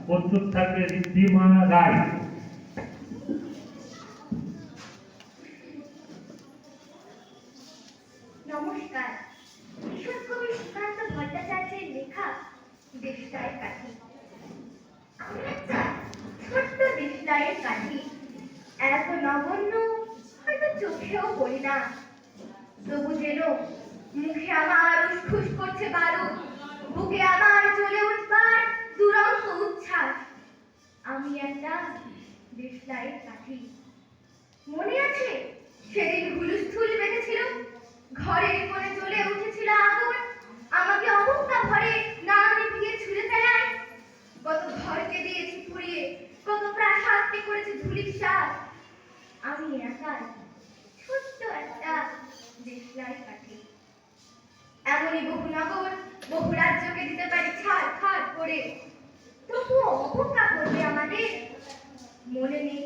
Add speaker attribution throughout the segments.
Speaker 1: প্রস্তুত থাকবে ঋদ্ধিমা রায়।
Speaker 2: নমস্কার। কিশোর কবি সুকান্ত ভট্টাচার্যের লেখা দেশলাইয়ের কাঠি। আমি একটা ছোট্ট দেশলাইয়ের কাঠি, এত নগণ্য হয়তো চোখেও পড়ি না, তবু যেন মুখে আমার উসখুস করছে বারুদ, বুকে আমার জ্বলে উঠবার দুরন্ত উচ্ছ্বাস। আমি একটা দেশলাইয়ের কাঠি। মনে আছে সেদিন হুলস্থুল বেঁধেছিল, ঘরের কোণে জ্বলে উঠেছিল আগুন, আমাকে অবজ্ঞা ভরে না নিভিয়ে ছুঁড়ে ফেলায়। কত ঘরকে দিয়েছি পুড়িয়ে, কত প্রাসাদকে করেছি ধূলিসাৎ। আমি একাই ছোট্ট একটা দেশলাই কাঠি। এমনই বহু নগর, বহু রাজ্যকে দিতে পারি ছাড় খাড় করে, তবুও অবজ্ঞা করবে আমাদের। মনে নেই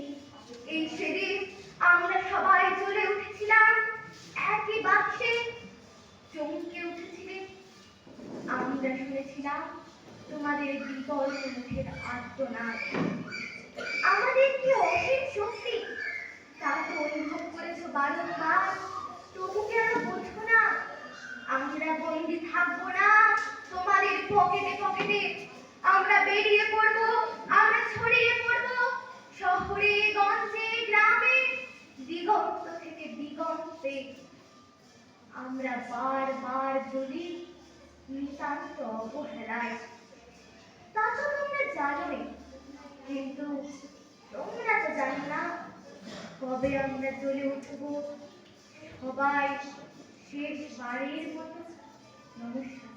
Speaker 2: এই সেদিন আমরা সবাই জ্বলে উঠেছিলাম একই বাক্সে, চমকে উঠেছিলেন। আমরা শুনেছিলাম তোমাদের বিকল মুখের আর্তনাদ। আমাদের কি অসীম শক্তি তা তো অনুভব করেছো বারংবার, তবু কেন বোঝো না? আমরা বন্দি থাকবো না তোমাদের পকেটে পকেটে। আমরা বেরিয়ে পড়বো, আমরা ছড়িয়ে পড়বো শহরে গঞ্জে গ্রামে, দিগন্ত থেকে দিগন্তে। আমরা বারবার জ্বলি নিতান্ত অবহেলায়। তা তো তোমরা জানোই, কিন্তু তোমরা তো জানো না কবে আমরা জ্বলে উঠবো সবাই শেষবারের মতো। নমস্কার।